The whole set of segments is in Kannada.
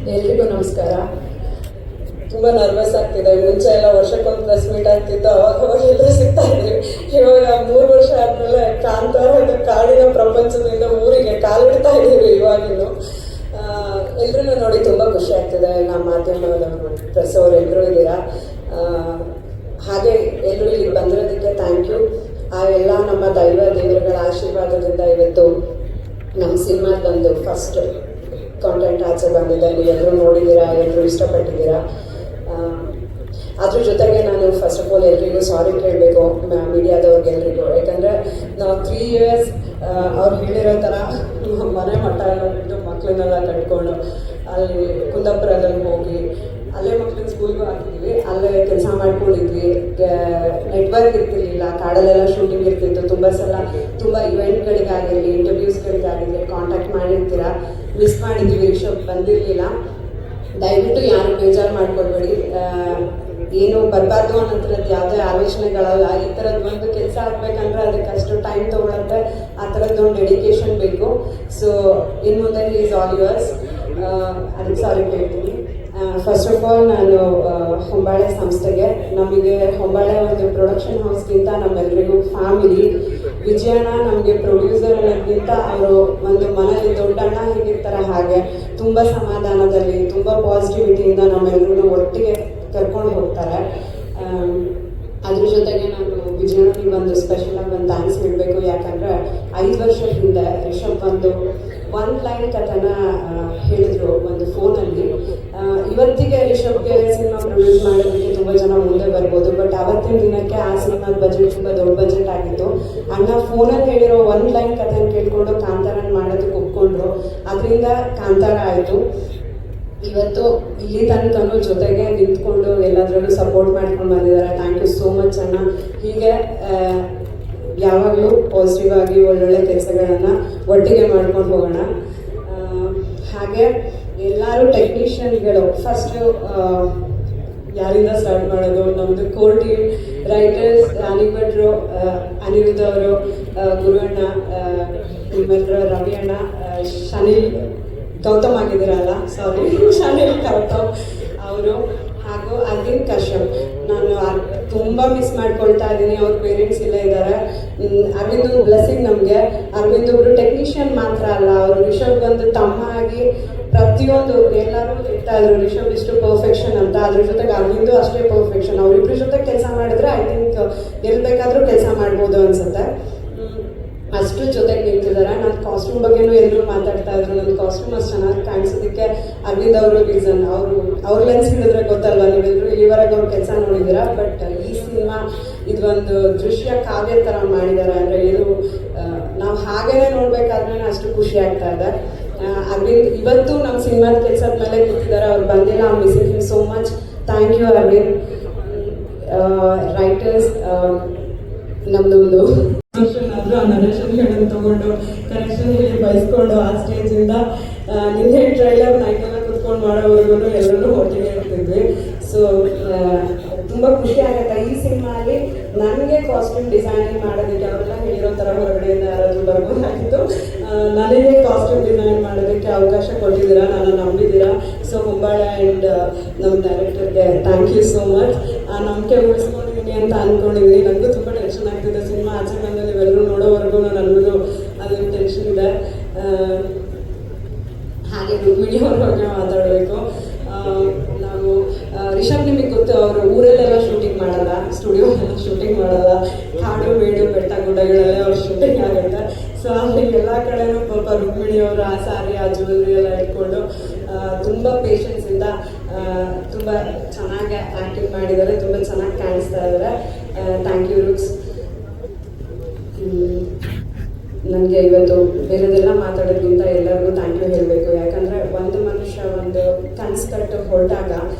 ಎಲ್ರಿಗೂ ನಮಸ್ಕಾರ. ತುಂಬ ನರ್ವಸ್ ಆಗ್ತಿದೆ. ಮುಂಚೆ ಎಲ್ಲ ವರ್ಷಕ್ಕೊಂದು ಪ್ರೆಸ್ ಮೀಟ್ ಆಗ್ತಿತ್ತು, ಅವಾಗ ಎಲ್ಲರೂ ಸಿಗ್ತಾ ಇದ್ರಿ. ಇವಾಗ 3 ವರ್ಷ ಆದಮೇಲೆ ಕಾಂತಾರದ ಕಾಡಿನ ಪ್ರಪಂಚದಿಂದ ಊರಿಗೆ ಕಾಲಿಡ್ತಾ ಇದ್ದೀವಿ. ಇವಾಗಿನ್ನು ಎಲ್ಲರೂ ನೋಡಿ ತುಂಬ ಖುಷಿ ಆಗ್ತಿದೆ. ನಮ್ಮ ಮಾಧ್ಯಮದವರು, ಪ್ರೆಸ್ ಅವರು ಎಲ್ಲರೂ ಇದ್ದೀರಾ. ಹಾಗೆ ಎಲ್ಲರೂ ಇಲ್ಲಿಗೆ ಬಂದಿರೋದಕ್ಕೆ ಥ್ಯಾಂಕ್ ಯು. ಆ ಎಲ್ಲ ನಮ್ಮ ದೇವರುಗಳ ಆಶೀರ್ವಾದದಿಂದ ಇವತ್ತು ನಮ್ಮ ಸಿನಿಮಾದೊಂದು ಫಸ್ಟ್ ಕಾಂಟೆಂಟ್ ಆಚೆ ಬಂದಿದೆ. ನೀವೆಲ್ಲರೂ ನೋಡಿದ್ದೀರಾ, ಎಲ್ಲರೂ ಇಷ್ಟಪಟ್ಟಿದ್ದೀರಾ. ಅದ್ರ ಜೊತೆಗೆ ನಾನು ಫಸ್ಟ್ ಆಫ್ ಆಲ್ ಎಲ್ರಿಗೂ ಸಾರಿ ಕೇಳಬೇಕು, ಮೀಡಿಯಾದವ್ರಿಗೆಲ್ರಿಗೂ. ಯಾಕಂದರೆ ನಾವು 3 years ಅವ್ರು ಹೇಳಿರೋ ಥರ ಮನೆ ಮಠ ಎಲ್ಲ ಬಿಟ್ಟು ಮಕ್ಕಳನ್ನೆಲ್ಲ ಕಟ್ಕೊಂಡು ಅಲ್ಲಿ ಕುಂದಾಪುರದಲ್ಲಿ ಹೋಗಿ ಅಲ್ಲೇ ಮಕ್ಕಳನ್ನ ಸ್ಕೂಲ್ಗೂ ಹಾಕಿದ್ವಿ, ಅಲ್ಲೇ ಕೆಲಸ ಮಾಡ್ಕೊಂಡಿದ್ವಿ. ನೆಟ್ವರ್ಕ್ ಇರ್ತಿರ್ಲಿಲ್ಲ, ಕಾಡಲ್ಲೆಲ್ಲ ಶೂಟಿಂಗ್ ಇರ್ತಿತ್ತು. ತುಂಬ ಸಲ ತುಂಬ ಇವೆಂಟ್ಗಳಿಗಾಗಿರಲಿ, ಇಂಟರ್ವ್ಯೂಸ್ಗಳಿಗಾಗಿರಲಿ ಕಾಂಟ್ಯಾಕ್ಟ್ ಮಾಡಿರ್ತೀರ. ಮಿಸ್ ಮಾಡಿದ್ವಿ, ರಿಷಬ್ ಬಂದಿರಲಿಲ್ಲ. ದಯವಿಟ್ಟು ಯಾರು ಬೇಜಾರು ಮಾಡ್ಕೊಳ್ಬೇಡಿ. ಏನು ಬರಬಾರ್ದು ಅನ್ನೋದ್ರದ್ದು ಯಾವುದೇ ಆಲೋಚನೆಗಳಲ್ಲ. ಈ ಥರದ್ದು ಒಂದು ಕೆಲಸ ಆಗಬೇಕಂದ್ರೆ ಅದಕ್ಕೆ ಅಷ್ಟು ಟೈಮ್ ತೊಗೊಳುತ್ತೆ. ಆ ಥರದ್ದೊಂದು ಡೆಡಿಕೇಶನ್ ಬೇಕು. ಸೊ ಇನ್ನು ಮುಂದೆ ಈಸ್ ಆಲ್ ಯುವರ್ಸ್. ಅದಕ್ಕೆ ಸಾರಿ ಕೇಳ್ತೀನಿ. ಫಸ್ಟ್ ಆಫ್ ಆಲ್ ನಾನು ಹೊಂಬಾಳೆ ಸಂಸ್ಥೆಗೆ, ನಮಗೆ ಹೊಂಬಾಳೆ ಒಂದು ಪ್ರೊಡಕ್ಷನ್ ಹೌಸ್ಗಿಂತ ನಮ್ಮೆಲ್ಲರಿಗೂ ಫ್ಯಾಮಿಲಿ. ವಿಜಯಣ್ಣ ನಮಗೆ ಪ್ರೊಡ್ಯೂಸರ್ ಅನ್ನೋದಕ್ಕಿಂತ ಅವರು ಒಂದು ಮನೇಲಿ ದೊಡ್ಡಣ್ಣ ಹೇಗಿರ್ತಾರೆ ಹಾಗೆ ತುಂಬ ಸಮಾಧಾನದಲ್ಲಿ, ತುಂಬ ಪಾಸಿಟಿವಿಟಿಯಿಂದ ನಮ್ಮೆಲ್ಲರೂ ಒಟ್ಟಿಗೆ ಕರ್ಕೊಂಡು ಹೋಗ್ತಾರೆ. ಅದ್ರ ಜೊತೆಗೆ ನಾನು ವಿಜಯಣ್ಣನಿಗೆ ಒಂದು ಸ್ಪೆಷಲಾಗಿ ಒಂದು ಥ್ಯಾಂಕ್ಸ್ ಹೇಳಬೇಕು. ಯಾಕಂದರೆ 5 ವರ್ಷ ಹಿಂದೆ ರಿಷಬ್ ಒಂದು ಲೈನ್ ಕಥೆನ ಹೇಳಿದ್ರು ಒಂದು ಫೋನಲ್ಲಿ. ಇವತ್ತಿಗೆ ರಿಷಬ್ಗೆ ಸಿನಿಮಾ ಪ್ರೊಡ್ಯೂಸ್ ಮಾಡೋದಕ್ಕೆ ತುಂಬ ಜನ ಮುಂದೆ ಬರ್ಬೋದು, ಬಟ್ ಅವತ್ತಿನ ದಿನಕ್ಕೆ ಆ ಸಿನಿಮಾದ ಬಜೆಟ್ ತುಂಬ ದೊಡ್ಡ ಬಜೆಟ್ ಆಗಿತ್ತು. ಅಣ್ಣ ಫೋನಲ್ಲಿ ಹೇಳಿರೋ ಒಂದು ಲೈನ್ ಕಥೆನ ಕೇಳ್ಕೊಂಡು ಕಾಂತಾರನ ಮಾಡೋದಕ್ಕೆ ಒಪ್ಕೊಂಡ್ರು. ಅದರಿಂದ ಕಾಂತಾರ ಆಯಿತು. ಇವತ್ತು ಇಲ್ಲಿ ತನಕನೂ ಜೊತೆಗೆ ನಿಂತ್ಕೊಂಡು ಎಲ್ಲದರಲ್ಲೂ ಸಪೋರ್ಟ್ ಮಾಡ್ಕೊಂಡು ಬಂದಿದ್ದಾರೆ. ಥ್ಯಾಂಕ್ ಯು ಸೋ ಮಚ್ ಅಣ್ಣ. ಹೀಗೆ ಯಾವಾಗಲೂ ಪಾಸಿಟಿವ್ ಆಗಿ ಒಳ್ಳೊಳ್ಳೆ ಕೆಲಸಗಳನ್ನು ಒಟ್ಟಿಗೆ ಮಾಡ್ಕೊಂಡು ಹೋಗೋಣ. ಹಾಗೆ ಎಲ್ಲರೂ ಟೆಕ್ನಿಷಿಯನ್ಗಳು, ಫಸ್ಟು ಯಾರಿಂದ ಸ್ಟಾರ್ಟ್ ಮಾಡೋದು? ನಮ್ಮದು ಕೋರ್ ಟೀಮ್, ರೈಟರ್ಸ್ ಅನಿಭಟ್ರು, ಅನಿರುದ್ಧ ಅವರು, ಗುರುವಣ್ಣ, ನಿಮ್ಮೆಲ್ಲರ ರವಿ ಅಣ್ಣ, ಶನಿಲ್ ಗೌತಮ್ ಆಗಿದ್ದೀರಲ್ಲ, ಸಾರಿ ಶನಿಲ್ ಗೌತಮ್ ಅವರು, ಹಾಗೂ ಅರವಿಂದ್ ಕಶ್ಯಪ್. ನಾನು ತುಂಬ ಮಿಸ್ ಮಾಡ್ಕೊಳ್ತಾ ಇದ್ದೀನಿ. ಅವ್ರ ಪೇರೆಂಟ್ಸ್ ಇಲ್ಲೇ ಇದ್ದಾರೆ. ಅರವಿಂದ್ ಬ್ಲೆಸ್ಸಿಂಗ್ ನಮಗೆ. ಅರವಿಂದ್ ಒಬ್ಬರು ಟೆಕ್ನಿಷಿಯನ್ ಮಾತ್ರ ಅಲ್ಲ, ಅವರು ರಿಷಬ್ ಒಂದು ತಮ್ಮ ಆಗಿ ಪ್ರತಿಯೊಂದು ಎಲ್ಲರೂ ಹೇಳ್ತಾ ಇದ್ರು ರಿಷಬ್ ಇಷ್ಟು ಪರ್ಫೆಕ್ಷನ್ ಅಂತ. ಅದ್ರ ಜೊತೆಗೆ ಅರವಿಂದು ಅಷ್ಟೇ ಪರ್ಫೆಕ್ಷನ್. ಅವರಿಬ್ಬರ ಜೊತೆ ಕೆಲಸ ಮಾಡಿದ್ರೆ ಐ ಥಿಂಕ್ ಎಲ್ಲಿ ಬೇಕಾದರೂ ಕೆಲಸ ಮಾಡ್ಬೋದು ಅನ್ಸುತ್ತೆ. ಅಷ್ಟು ಜೊತೆಗೆ ನಿಂತಿದ್ದಾರೆ. ನನ್ನ ಕಾಸ್ಟ್ಯೂಮ್ ಬಗ್ಗೆನೂ ಎಲ್ಲರೂ ಮಾತಾಡ್ತಾ ಇದ್ರು. ನನ್ನ ಕಾಸ್ಟ್ಯೂಮ್ ಅಷ್ಟು ಚೆನ್ನಾಗಿ ಕಾಣಿಸೋದಕ್ಕೆ ಅರವಿಂದ್ ಅವರು ರೀಸನ್. ಅವ್ರ ಲೆನ್ಸ್ ಹಿಡಿದ್ರೆ ಗೊತ್ತಲ್ವ, ನೀವೆಲ್ಲರೂ ಇಲ್ಲಿವರೆಗೆ ಅವ್ರ ಕೆಲಸ ನೋಡಿದ್ದೀರಾ. ಬಟ್ ಈ ಸಿನಿಮಾ ಇದೊಂದು ದೃಶ್ಯ ಕಾವ್ಯ ಥರ ಮಾಡಿದ್ದಾರೆ. ಅಂದರೆ ಇದು ನಾವು ಹಾಗೇ ನೋಡಬೇಕಾದ್ರೆ ಅಷ್ಟು ಖುಷಿ ಆಗ್ತಾ ಇದೆ. ಅರವಿಂದ್ ಇವತ್ತು ನಮ್ಮ ಸಿನಿಮಾದ ಕೆಲಸದ ಮೇಲೆ ಕೂತಿದ್ದಾರೆ. ಅವ್ರು ಬಂದಿಲ್ಲ. I missing him so much. Thank you Arvind. Writers, ನಮ್ಮದೊಂದು ಆದರೂ ಆ ನರೇಶನ್ಗಳನ್ನು ತೊಗೊಂಡು ಕರೆಕ್ಷನ್ ಹೇಳಿ ಬಯಸ್ಕೊಂಡು ಆ ಸ್ಟೇಜಿಂದ ನಿನ್ನೆ ಟ್ರೈಲರ್ ನೈಟೆಲ್ಲ ಕುತ್ಕೊಂಡು ಮಾಡೋವರೆಗೂ ಎಲ್ಲರೂ ಒಟ್ಟಿಗೆ ಇರ್ತಿದ್ವಿ. ಸೊ ತುಂಬ ಖುಷಿ ಆಗುತ್ತೆ. ಈ ಸಿನಿಮಾಲಿ ನನಗೆ ಕಾಸ್ಟ್ಯೂಮ್ ಡಿಸೈನಿಂಗ್ ಮಾಡೋದಕ್ಕೆ ಅವರೆಲ್ಲ ಹೇಳಿರೋ ಥರ ಹೊರಗಡೆಯಿಂದ ಯಾರಾದರೂ ಬರ್ಬೋದಾಗಿತ್ತು. ನನಗೆ ಕಾಸ್ಟ್ಯೂಮ್ ಡಿಸೈನ್ ಮಾಡೋದಕ್ಕೆ ಅವಕಾಶ ಕೊಟ್ಟಿದ್ದೀರಾ, ನಾನು ನಂಬಿದ್ದೀರಾ. ಸೊ ಹೊಂಬಾಳೆ ಆ್ಯಂಡ್ ನಮ್ಮ ಡೈರೆಕ್ಟರ್ಗೆ ಥ್ಯಾಂಕ್ ಯು ಸೋ ಮಚ್. ಆ ನಂಬಿಕೆ ಉಳಿಸ್ಕೊಂಡಿದ್ದೀನಿ ಅಂತ ಅಂದ್ಕೊಂಡಿದ್ದೀನಿ. ನನಗೂ ತುಂಬ ಟೆನ್ಷನ್ ಆಗ್ತಿದೆ. ಸಿನಿಮಾ ಆಚೆ ಬಂದು ನೀವೆಲ್ಲರೂ ನೋಡೋವರೆಗೂ ನನಗೂ ಅದೊಂದು ಟೆನ್ಷನ್ ಇದೆ. ಹಾಗೆ ರುಕ್ಮಿಣಿ ಅವ್ರ ಬಗ್ಗೆ ಮಾತಾಡಬೇಕು. ನಾವು ರಿಷಬ್ ನಿಮಗೆ ಗೊತ್ತು, ಅವರು ಊರಲ್ಲೆಲ್ಲ ಶೂಟಿಂಗ್ ಮಾಡಲ್ಲ, ಸ್ಟುಡಿಯೋದೆಲ್ಲ ಶೂಟಿಂಗ್ ಮಾಡಲ್ಲ. ಕಾಡು ಮೇಡು ಬೆಟ್ಟ ಗುಡ್ಡಗಳಲ್ಲೇ ಅವ್ರು ಶೂಟಿಂಗ್ ಆಗುತ್ತೆ. ಸೊ ಅಲ್ಲಿ ಎಲ್ಲ ಕಡೆನೂ ಪಾಪ ರುಕ್ಮಿಣಿಯವರು ಆ ಸಾರಿ, ಆ ಜ್ಯುವೆಲ್ರಿ ಎಲ್ಲ ಇಟ್ಕೊಂಡು ತುಂಬ ಪೇಷನ್ಸಿಂದ ತುಂಬ ಚೆನ್ನಾಗಿ ಆ್ಯಕ್ಟಿಂಗ್ ಮಾಡಿದ್ದಾರೆ. ತುಂಬ ಚೆನ್ನಾಗಿ ಕಾಣಿಸ್ತಾ ಇದ್ದಾರೆ. Thank you Ruks. ನನಗೆ ಇವತ್ತು ಬೇರೆದೆಲ್ಲ ಮಾತಾಡೋದ್ಕಿಂತ ಎಲ್ಲರಿಗೂ ಥ್ಯಾಂಕ್ ಯು ಹೇಳಬೇಕು. ಯಾಕಂದರೆ ಒಂದು ಮನುಷ್ಯ ಒಂದು ಕನಸು ಕಟ್ಟು ಹೊರಟಾಗ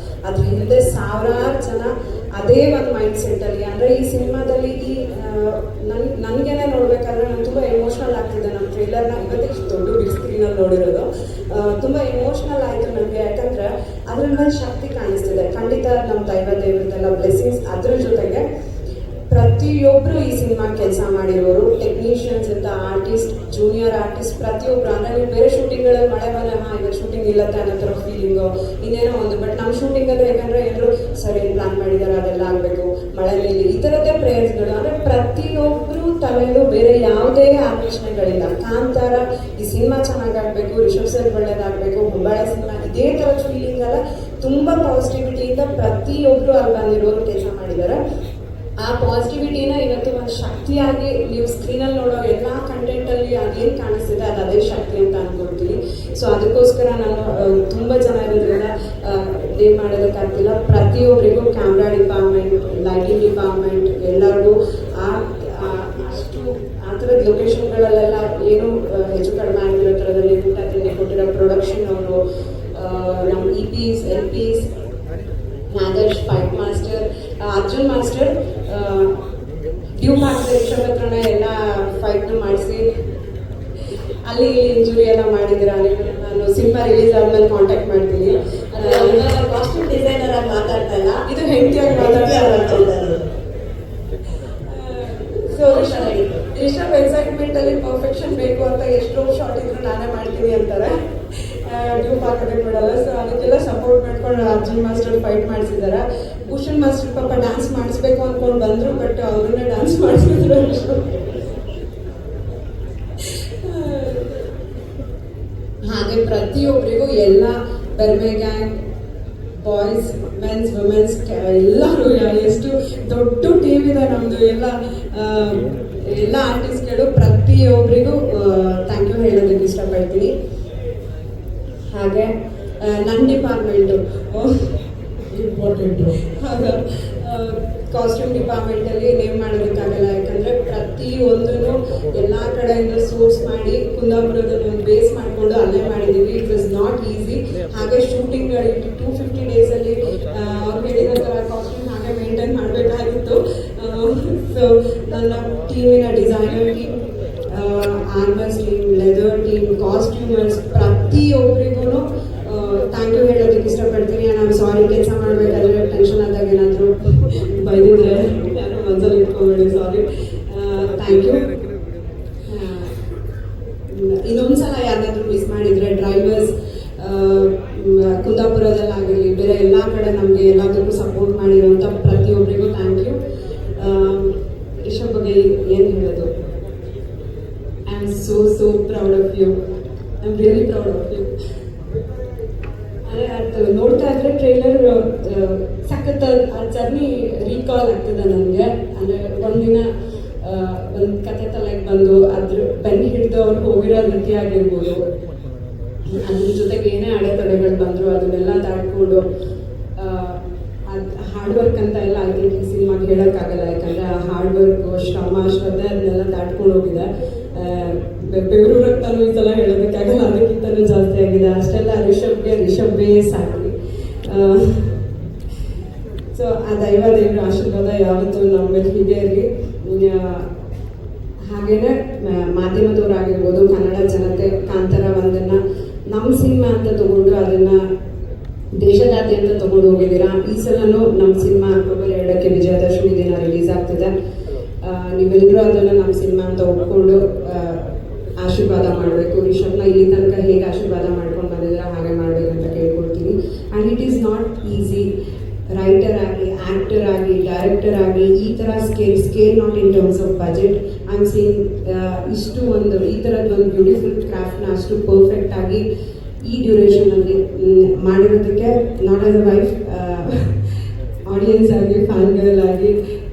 ಅದ್ರ ಹಿಂದೆ ಸಾವಿರಾರು ಜನ ಅದೇ ಒಂದು ಮೈಂಡ್ ಸೆಟ್ಟಲ್ಲಿ. ಅಂದರೆ ಈ ಸಿನಿಮಾದಲ್ಲಿ ನನಗೇನೆ ನೋಡಬೇಕಾದ್ರೆ ನಾನು ತುಂಬ ಎಮೋಷ್ನಲ್ ಆಗ್ತಿದ್ದೆ. ನಮ್ಮ ಟ್ರೈಲರ್ನ ಇವತ್ತು ಇಷ್ಟು ದೊಡ್ಡ ಬಿಗ್ ಸ್ಕ್ರೀನಲ್ಲಿ ನೋಡಿರೋದು ತುಂಬ ಎಮೋಷ್ನಲ್ ಆಯಿತು ನನಗೆ. ಯಾಕಂದರೆ ಅದ್ರಲ್ಲಿ ಒಂದು ಶಕ್ತಿ ಕಾಣಿಸ್ತಿದೆ. ಖಂಡಿತ ನಮ್ಮ ದೇವರದೆಲ್ಲ ಬ್ಲೆಸ್ಸಿಂಗ್ಸ್. ಅದ್ರ ಜೊತೆಗೆ ಪ್ರತಿ ಪ್ರತಿಯೊಬ್ಬರು ಈ ಸಿನಿಮಾ ಕೆಲಸ ಮಾಡಿರೋರು, ಟೆಕ್ನಿಷಿಯನ್ಸ್ ಅಂತ, ಆರ್ಟಿಸ್ಟ್, ಜೂನಿಯರ್ ಆರ್ಟಿಸ್ಟ್, ಪ್ರತಿಯೊಬ್ಬರು. ಅಂದರೆ ನೀವು ಬೇರೆ ಶೂಟಿಂಗ್ಗಳಲ್ಲಿ ಮಳೆ ಬಂದರೆ ಇವತ್ತು ಶೂಟಿಂಗ್ ಇಲ್ಲತ್ತೆ ಅನ್ನೋ ಥರ ಫೀಲಿಂಗು ಇನ್ನೇನೋ ಒಂದು. ಬಟ್ ನಮ್ಮ ಶೂಟಿಂಗಲ್ಲಿ ಯಾಕಂದರೆ ಎಲ್ಲರೂ ಸರಿ ಏನು ಪ್ಲಾನ್ ಮಾಡಿದ್ದಾರೆ ಅದೆಲ್ಲ ಆಗಬೇಕು, ಮಳೆ ಮೇಲೆ ಈ ಥರದ್ದೇ ಪ್ರೇಯರ್ಸ್ಗಳು. ಅಂದರೆ ಪ್ರತಿಯೊಬ್ಬರು ತಲೆಯಲ್ಲೂ ಬೇರೆ ಯಾವುದೇ ಆಲೋಚನೆಗಳಿಲ್ಲ. ಕಾಂತಾರ ಈ ಸಿನಿಮಾ ಚೆನ್ನಾಗಾಗಬೇಕು, ರಿಷಬ್ ಸರ್ ಒಳ್ಳೇದಾಗಬೇಕು, ಹೊಂಬಾಳೆ ಸಿನಿಮಾ ಇದೇ ಥರದ ಫೀಲಿಂಗ್ ಎಲ್ಲ ತುಂಬ ಪಾಸಿಟಿವಿಟಿಯಿಂದ ಪ್ರತಿಯೊಬ್ಬರು ಅಲ್ಲಿ ಬಂದಿರೋರು ಕೆಲಸ ಮಾಡಿದ್ದಾರೆ. ಆ ಪಾಸಿಟಿವಿಟಿನ ಇವತ್ತು ಒಂದು ಶಕ್ತಿಯಾಗಿ ನೀವು ಸ್ಕ್ರೀನಲ್ಲಿ ನೋಡೋ ಎಲ್ಲ ಕಂಟೆಂಟಲ್ಲಿ ಅದೇನು ಕಾಣಿಸ್ತಿದೆ ಅದು ಅದೇ ಶಕ್ತಿ ಅಂತ ಅಂದ್ಕೊಳ್ತೀನಿ. ಸೊ ಅದಕ್ಕೋಸ್ಕರ ನಾನು ತುಂಬ ಜನ ಇರೋದ್ರಿಂದ ಏನು ಮಾಡೋದಕ್ಕಾಗ್ತಿಲ್ಲ. ಪ್ರತಿಯೊಬ್ಬರಿಗೂ ಕ್ಯಾಮ್ರಾ ಡಿಪಾರ್ಟ್ಮೆಂಟ್, ಲೈಟಿಂಗ್ ಡಿಪಾರ್ಟ್ಮೆಂಟ್ ಎಲ್ಲರಿಗೂ ಅಷ್ಟು ಆ ಥರದ ಲೊಕೇಶನ್ಗಳಲ್ಲೆಲ್ಲ ಏನು ಹೆಚ್ಚು ಕಡಿಮೆ ಆಗಿರೋ ಥರದಲ್ಲಿ ಊಟ ಕೊಟ್ಟಿರೋ ಪ್ರೊಡಕ್ಷನ್ ಅವರು, ನಮ್ಮ EPs, LPs, Adarsh fight master, Arjun master ಡ್ಯೂ ಮಾಡ್ತಾರೆ ರಿಷಬ್ ಹತ್ರನೇ ಎಲ್ಲ ಫೈಟ್ನ ಮಾಡಿಸಿ ಅಲ್ಲಿ ಇಂಜುರಿ ಎಲ್ಲ ಮಾಡಿದ್ದೀರಾ. ನಾನು ಸಿನಿಮಾ ರಿಲೀಸ್ ಆದ್ಮೇಲೆ ಕಾಂಟ್ಯಾಕ್ಟ್ ಮಾಡ್ತೀನಿ. ಕಾಸ್ಟ್ಯೂಮ್ ಡಿಸೈನರ್ ಆಗಿ ಮಾತಾಡ್ತಾ ಇಲ್ಲ, ಇದು ಹೆಂಡತಿಯಾಗಿ ಮಾತಾಡ್ತಾ ಸೊ ರಿಷಬ್ ಎಕ್ಸೈಟ್ಮೆಂಟ್ ಅಲ್ಲಿ ಪರ್ಫೆಕ್ಷನ್ ಬೇಕು ಅಂತ ಎಷ್ಟೋ ಶಾರ್ಟ್ ಇದ್ರು ನಾನೇ ಮಾಡ್ತೀನಿ ಅಂತಾರೆ, ಟ್ಯೂಬ್ ಹಾಕೋದಕ್ಕೆ ಬಿಡಲ್ಲ. ಸೊ ಅದಕ್ಕೆಲ್ಲ ಸಪೋರ್ಟ್ ಮಾಡ್ಕೊಂಡು ಅರ್ಜುನ್ ಮಾಸ್ಟರ್ ಫೈಟ್ ಮಾಡಿಸಿದ್ದಾರೆ. ಭೂಷಣ್ ಮಾಸ್ಟರ್ ಪಾಪ ಡ್ಯಾನ್ಸ್ ಮಾಡಿಸ್ಬೇಕು ಅಂದ್ಕೊಂಡು ಬಂದರು, ಬಟ್ ಅವ್ರನ್ನೇ ಡ್ಯಾನ್ಸ್ ಮಾಡಿಸಿದ್ರು. ಹಾಗೆ ಪ್ರತಿಯೊಬ್ಬರಿಗೂ ಎಲ್ಲ ಬೆರ್ಮೆ ಗ್ಯಾಂಗ್, ಬಾಯ್ಸ್, ಮೆನ್ಸ್, ವುಮೆನ್ಸ್ ಎಲ್ಲರೂ ಎಷ್ಟು ದೊಡ್ಡ ಟೀಮ್ ಇದೆ ನಮ್ಮದು. ಎಲ್ಲ ಆರ್ಟಿಸ್ಟ್ಗಳು ಪ್ರತಿಯೊಬ್ಬರಿಗೂ ಥ್ಯಾಂಕ್ ಯು ಹೇಳೋದಕ್ಕೆ ಇಷ್ಟಪಡ್ತೀನಿ. ಹಾಗೆ ನನ್ನ ಡಿಪಾರ್ಟ್ಮೆಂಟು ಇಂಪಾರ್ಟೆಂಟು, ಕಾಸ್ಟ್ಯೂಮ್ ಡಿಪಾರ್ಟ್ಮೆಂಟಲ್ಲಿ ನೇಮ್ ಮಾಡೋದಕ್ಕಾಗಲ್ಲ. ಯಾಕಂದರೆ ಪ್ರತಿಯೊಂದೂ ಎಲ್ಲ ಕಡೆಯಿಂದ ಸೋರ್ಸ್ ಮಾಡಿ ಕುಂದಾಪುರದಲ್ಲಿ ಒಂದು ಬೇಸ್ ಮಾಡಿಕೊಂಡು ಅಲ್ಲೇ ಮಾಡಿದ್ದೀವಿ. It was not easy. ಹಾಗೆ ಶೂಟಿಂಗ್ಗಳು 250 ಡೇಸಲ್ಲಿ ಅವ್ರು ಹೇಳಿದ ಥರ ಕಾಸ್ಟ್ಯೂಮ್ ಹಾಗೆ ಮೇಂಟೈನ್ ಮಾಡಬೇಕಾಗಿತ್ತು. ಸೊ ನನ್ನ ಟೀಮಿನ designer team, armours team, leather team, costumers ಪ್ರತಿಯೊಬ್ಬರಿಗೂ ಥ್ಯಾಂಕ್ ಯು ಹೇಳೋದಕ್ಕೆ ಇಷ್ಟಪಡ್ತೀನಿ. ನಾನು ಸಾರಿ, ಕೆಲಸ ಮಾಡಬೇಕಾದ್ರೆ ಟೆನ್ಷನ್ ಆದಾಗ ಏನಾದರೂ ಬೈದಿದ್ರೆ ಯಾರು ಮನಸ್ಸಲ್ಲಿ ಇಟ್ಕೊಬೇಡಿ, ಸಾರಿ. Thank you. ಇನ್ನೊಂದ್ಸಲ ಯಾರಾದರೂ ಮಿಸ್ ಮಾಡಿದರೆ ಡ್ರೈವರ್ಸ್ ಕುಂದಾಪುರದಲ್ಲಾಗಿರಲಿ ಬೇರೆ ಎಲ್ಲ ಕಡೆ ನಮಗೆ ಎಲ್ಲದಕ್ಕೂ ಸಪೋರ್ಟ್ ಮಾಡಿರೋಂಥ ಪ್ರತಿಯೊಬ್ಬರಿಗೂ ಥ್ಯಾಂಕ್ ಯು. ರಿಷಬ್ ಬಗ್ಗೆ ಏನು ಹೇಳೋದು, I am so proud of you. I am really proud of you. ಅದೇ ಅದು ನೋಡ್ತಾ ಇದ್ರೆ ಟ್ರೈಲರ್ ಸಖತ್ ಆ ಜರ್ನಿ ರೀಕಾಲ್ ಆಗ್ತದೆ ನನಗೆ. ಅಂದರೆ ಒಂದಿನ ಒಂದು ಕತೆ ತಲೆಗೆ ಬಂದು ಅದ್ರ ಬೆನ್ನು ಹಿಡಿದು ಅವ್ರು ಹೋಗಿರೋ ರೀತಿ ಆಗಿರ್ಬೋದು, ಅದ್ರ ಜೊತೆಗೆ ಏನೇ ಅಡೆತಡೆಗಳು ಬಂದರು ಅದನ್ನೆಲ್ಲ ದಾಟ್ಕೊಂಡು ಅದು ಹಾರ್ಡ್ ವರ್ಕ್ ಅಂತ ಎಲ್ಲ ಐ ಥಿಂಕ್ ಈ ಸಿನಿಮಾಗೆ ಹೇಳೋಕ್ಕಾಗಲ್ಲ. ಯಾಕಂದರೆ ಆ ಹಾರ್ಡ್ ವರ್ಕು, ಶ್ರಮ, ಶ್ರದ್ಧೆ ಅದನ್ನೆಲ್ಲ ದಾಟ್ಕೊಂಡು ಹೋಗಿದೆ. ಬೆವರು ರಕ್ತನೂ ಈ ಸಲ ಹೇಳೋದಕ್ಕಾಗಲ್ಲ, ಅದಕ್ಕಿಂತಲೂ ಜಾಸ್ತಿ ಆಗಿದೆ. ಅಷ್ಟೆಲ್ಲ ರಿಷಬ್ಗೆ ಸಾಕಿ. ಸೊ ಆ ದೇವರ ಆಶೀರ್ವಾದ ಯಾವತ್ತೂ ನಮ್ಮ ಮೇಲೆ ಹೀಗೆ ಇರಲಿ. ಹಾಗೇನೆ ಮಾಧ್ಯಮದವರಾಗಿರ್ಬೋದು, ಕನ್ನಡ ಜನತೆ ಕಾಂತಾರ ಒಂದನ್ನು ನಮ್ಮ ಸಿನಿಮಾ ಅಂತ ತಗೊಂಡು ಅದನ್ನು ದೇಶದಾದ್ಯಂತ ತಗೊಂಡು ಹೋಗಿದ್ದೀರಾ. ಈ ಸಲನೂ ನಮ್ಮ ಸಿನಿಮಾ ಅಕ್ಟೋಬರ್ 2ಕ್ಕೆ ವಿಜಯದಶಮಿ ದಿನ ರಿಲೀಸ್ ಆಗ್ತಿದೆ. ನೀವೆಲ್ಲರೂ ಅದನ್ನು ನಮ್ಮ ಸಿನಿಮಾ ಅಂತ ಒಪ್ಕೊಂಡು ಆಶೀರ್ವಾದ ಮಾಡಬೇಕು. ರಿಷಬ್ನ ಇಲ್ಲಿ ತನಕ ಹೇಗೆ ಆಶೀರ್ವಾದ ಮಾಡ್ಕೊಂಡು ಬಂದಿದ್ರೆ ಹಾಗೆ ಮಾಡಬೇಕಂತ ಕೇಳ್ಕೊಳ್ತೀನಿ. And it is not easy. Writer ಆಗಿ, ಆ್ಯಕ್ಟರ್ ಆಗಿ, ಡೈರೆಕ್ಟರ್ ಆಗಿ ಈ ಥರ scale not in terms of budget, I am seeing ಇಷ್ಟು ಒಂದು ಈ ಥರದ್ದು ಒಂದು ಬ್ಯೂಟಿಫುಲ್ ಕ್ರಾಫ್ಟ್ನ ಅಷ್ಟು ಪರ್ಫೆಕ್ಟ್ ಆಗಿ ಈ ಡ್ಯೂರೇಷನಲ್ಲಿ ಮಾಡಿರೋದಕ್ಕೆ not as a wife, audience ಆಗಿ, ಫ್ಯಾನ್ ಗರ್ಲ್ ಆಗಿ,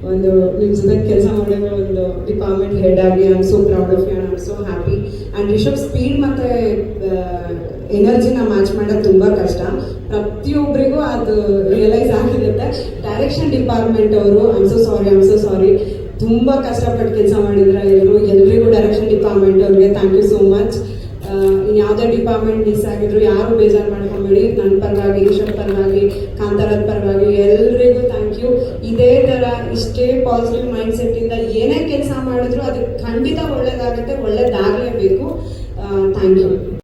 ಒಂದು ನಿಮ್ಮ ಜೊತೆ ಕೆಲಸ ಮಾಡಿರೋ ಒಂದು ಡಿಪಾರ್ಟ್ಮೆಂಟ್ ಹೆಡ್ ಆಗಿ I am so proud of you and I am so happy. And Rishab speed ಮತ್ತು ಎನರ್ಜಿನ ಮ್ಯಾಚ್ ಮಾಡೋದು ತುಂಬ ಕಷ್ಟ. ಪ್ರತಿಯೊಬ್ಬರಿಗೂ ಅದು ರಿಯಲೈಸ್ ಆಗಿರುತ್ತೆ. ಡೈರೆಕ್ಷನ್ ಡಿಪಾರ್ಟ್ಮೆಂಟ್ ಅವರು ಐ ಆಮ್ ಸೋ ಸಾರಿ ತುಂಬ ಕಷ್ಟಪಟ್ಟು ಕೆಲಸ ಮಾಡಿದ್ರೆ ಎಲ್ರಿಗೂ ಡೈರೆಕ್ಷನ್ ಡಿಪಾರ್ಟ್ಮೆಂಟ್ ಅವ್ರಿಗೆ ಥ್ಯಾಂಕ್ ಯು ಸೋ ಮಚ್. ಯಾವುದೇ ಡಿಪಾರ್ಟ್ಮೆಂಟ್ ಮಿಸ್ ಆಗಿದ್ರು ಯಾರು ಬೇಜಾರು ಮಾಡ್ಕೊಂಬೇಡಿ. ನನ್ನ ಪರವಾಗಿ, ರಿಷಬ್ ಪರವಾಗಿ, ಕಾಂತಾರದ ಪರವಾಗಿ ಎಲ್ರಿಗೂ ಥ್ಯಾಂಕ್ ಯು. ಇದೇ ಥರ ಇಷ್ಟೇ ಪಾಸಿಟಿವ್ ಮೈಂಡ್ ಸೆಟ್ಟಿಂದ ಏನೇ ಕೆಲಸ ಮಾಡಿದ್ರು ಅದು ಖಂಡಿತ ಒಳ್ಳೇದಾಗುತ್ತೆ, ಒಳ್ಳೇದಾಗಲೇಬೇಕು. Thank you.